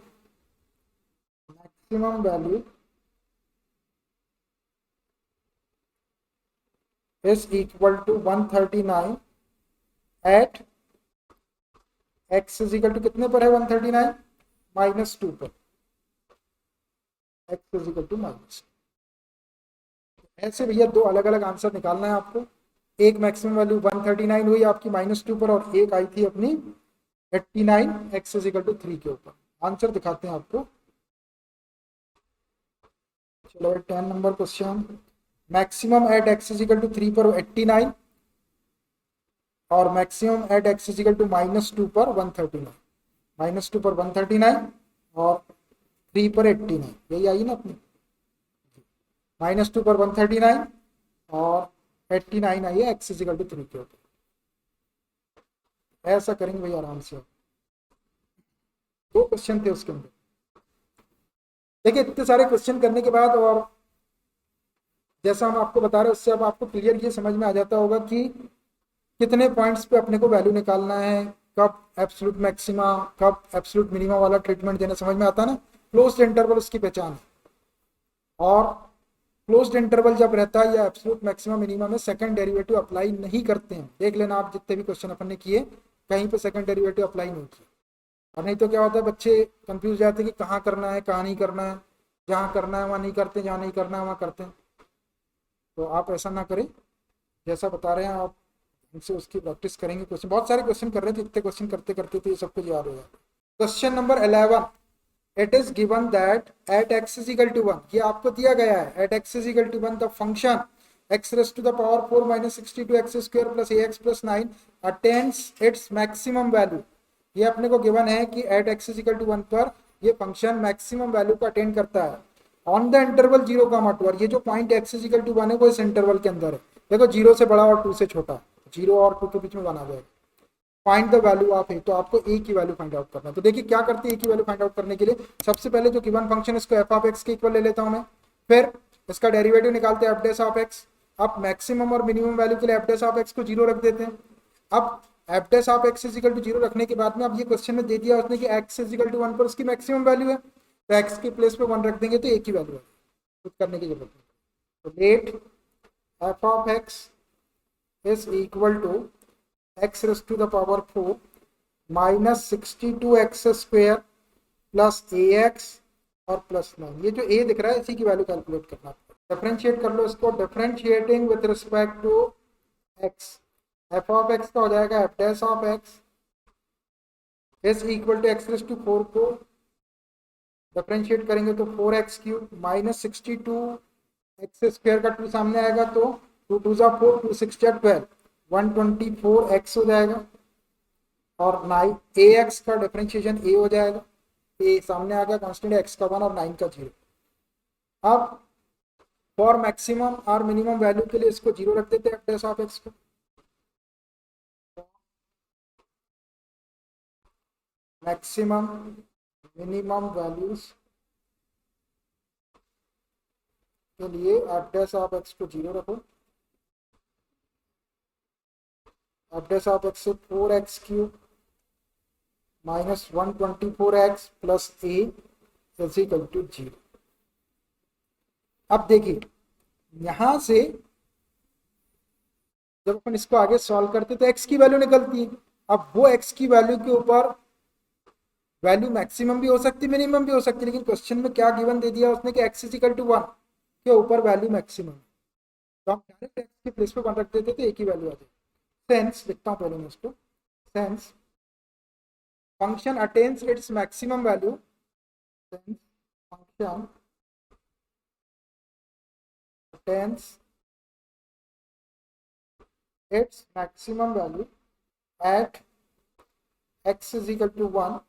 maximum value is equal to 139 at x is equal to कितने पर है, 139 -2 पर, x इज इक्वल टू -2। ऐसे भैया दो अलग अलग आंसर निकालना है आपको, एक मैक्सिमम वैल्यू 139 हुई आपकी -2 पर और एक आई थी अपनी 89 x इज इक्वल टू 3 के ऊपर। आंसर दिखाते हैं आपको, चलो 10 number question, maximum at x is equal to 3 पर 89 और maximum at x is equal to -2 पर 139, -2 पर 139 और 3 पर 89, यही आई ना अपनी, -2 पर 139 और 89 आई है x इज इक्वल टू 3 के ऊपर। ऐसा करेंगे भाई आराम से, दो क्वेश्चन थे उसके अंदर। देखिए इतने सारे क्वेश्चन करने के बाद और जैसा हम आपको बता रहे हैं उससे अब आपको क्लियर ये समझ में आ जाता होगा कि कितने पॉइंट्स पे अपने को वैल्यू निकालना है, कब एब्सोल्यूट मैक्सिमा कब एब्सोल्यूट मिनिमा वाला ट्रीटमेंट देना, समझ में आता है ना, क्लोज्ड इंटरवल उसकी पहचान है। और क्लोज्ड इंटरवल जब रहता है या एब्सोल्यूट मैक्सिमम मिनिमम में सेकंड डेरिवेटिव अप्लाई नहीं करते हैं। देख लेना आप जितने भी क्वेश्चन अपन ने किए कहीं पे सेकंड डेरिवेटिव अप्लाई नहीं किए। और नहीं तो क्या होता है बच्चे कंफ्यूज जाते हैं कि कहाँ करना है कहाँ नहीं करना है, जहाँ करना है वहाँ नहीं करते, जहाँ नहीं करना है वहाँ करते हैं। तो आप ऐसा ना करें, जैसा बता रहे हैं आप हमसे उसकी प्रैक्टिस करेंगे। क्वेश्चन बहुत सारे क्वेश्चन कर रहे थे, इतने क्वेश्चन करते करते तो ये सब कुछ याद हो जाता है। Question number 11, it is given that at x is equal to 1, ये आपको दिया गया है, at x is equal to 1 द फंक्शन x raised to the power 4 minus 62 x square plus ax plus 9 attains its maximum value. ये अपने को गिवन है कि at x is equal to 1 पर ये फंक्शन मैक्सिमम वैल्यू को अटेंड करता है ऑन द इंटरवल 0, 2 और ये जो point x is equal to 1 है वो इस इंटरवल के अंदर है। देखो 0 से बड़ा और 2 से छोटा, 0 और 2 के बीच में बना जाएगा। फाइंड द वैल्यू ऑफ ए, तो आपको ए की वैल्यू फाइंड आउट करना है। तो देखिए क्या करते हैं ए की वैल्यू फाइंड आउट करने के लिए, सबसे पहले जो गिवन फंक्शन इसको एफ ऑफ एक्स के इक्वल ले लेता हूं मैं, फिर इसका डेरिवेटिव निकालते हैं एफ डैश ऑफ एक्स। अब मैक्सिमम और मिनिमम वैल्यू के लिए एफ डैश ऑफ एक्स को 0 रख देते हैं। अब f dash of x is equal to 0 रखने के बाद में अब ये क्वेश्चन में दे दिया उसने कि एक्स इज इक्वल टू 1 पर उसकी मैक्सिमम वैल्यू है, तो एक्स के प्लेस पे 1 रख देंगे तो ए की वैल्यू है, कुछ करने की जरूरत नहीं। तो let f of x is equal to x raised to the power 4 minus 62 x square plus ax और प्लस 9। ये जो a दिख रहा है इसी की वैल्यू कैलकुलेट करना है। डिफरेंशिएट कर लो इसको, differentiating with respect to x, f of x का हो जाएगा f dash of x is equal to x raised to 4 को डिफरेंशिएट करेंगे तो 4x cube minus 62 x square का 2 सामने आएगा तो 2 2 जा 4, 2 6 जा 12, 124 एक्स हो जाएगा और 9 ax का डिफरेंशिएशन a हो जाएगा, a सामने आ गया कांस्टेंट x का 1 और 9 का 0। अब फॉर मैक्सिमम और मिनिमम वैल्यू के लिए इसको 0 रख देते हैं एफ डैश ऑफ x को। मैक्सिमम मिनिमम वैल्यूज के लिए एफ डैश ऑफ x को 0 रखो। एफ डैश ऑफ x से 4x cube minus 124x plus a is equal to 0। अब देखिए यहां से जब अपन इसको आगे सॉल्व करते तो x की वैल्यू निकलती है। अब वो x की वैल्यू के ऊपर वैल्यू मैक्सिमम भी हो सकती है मिनिमम भी हो सकती है, लेकिन क्वेश्चन में क्या गिवन दे दिया उसने कि x इज इक्वल टू 1 के ऊपर वैल्यू मैक्सिमम, तो हम डायरेक्ट x के प्लेस पे 1 रख देते थे a की वैल्यू आ जाती। सेंस लिखता हूं पहले मैं इसको, sense function attains its maximum value, since function attains its maximum value at x is equal to 1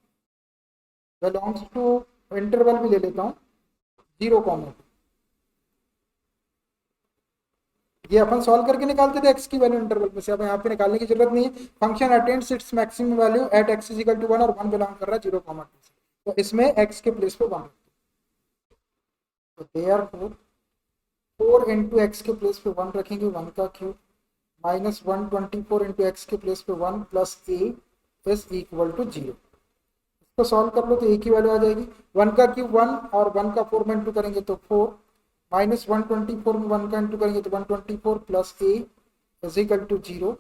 belongs to interval भी ले लेता हूँ 0, ये अपन सॉल्व करके निकालते थे x की वैल्यू इंटरवल में से, अब यहाँ पे निकालने की जरूरत नहीं है। Function attends its maximum value at x is equal to 1 और 1 बिलोंग कर रहा है 0, 2 तो इसमें x के प्लेस पे 1 रखते हैं। तो देयरफॉर 4 इंटू एक्स के प्लेस पे 1 रखेंगे 1 का क्यूब माइनस 124 इंटू एक्स के प्लेस पे 1 plus a is equal to 0। इसको सॉल्व कर लो तो a की वैल्यू आ जाएगी 1 का क्यूब 1 और 1 का 4 में इंटू करेंगे तो 4 माइनस 124 में 1 का इंटू करेंगे तो 124 plus a is equal to 0।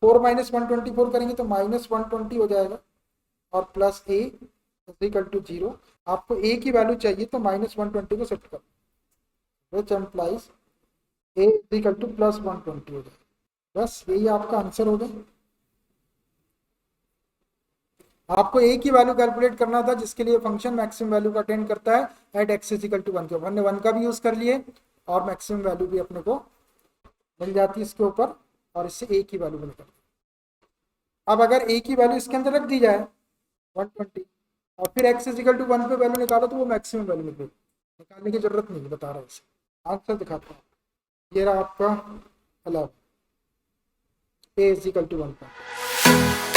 4 minus 124 करेंगे तो माइनस 120 हो जाएगा और plus a is equal to 0। आपको a की वैल्यू चाहिए तो माइनस 120 को सेट कर, which implies a is equal two plus 120 हो जाएगा। बस यही आपका आंसर होगा। आपको a की वैल्यू कैलकुलेट करना था जिसके लिए फंक्शन मैक्सिमम वैल्यू का अटेंड करता है at x is equal to 1 के, हमने 1 का भी यूज कर लिए और मैक्सिमम वैल्यू भी अपने को मिल जाती है इसके ऊपर और इससे a की वैल्यू निकलती है। अब अगर a की वैल्यू इसके अंदर रख दी जाए 120 और फिर x इज इक्वल टू 1 पे वैल्यू निकालो तो वो मैक्सिमम वैल्यू मिलेगी, निकालने की जरूरत नहीं बता रहा है। आंसर दिखाता हूँ, ये रहा आपका 11 a इज इक्वल टू 1।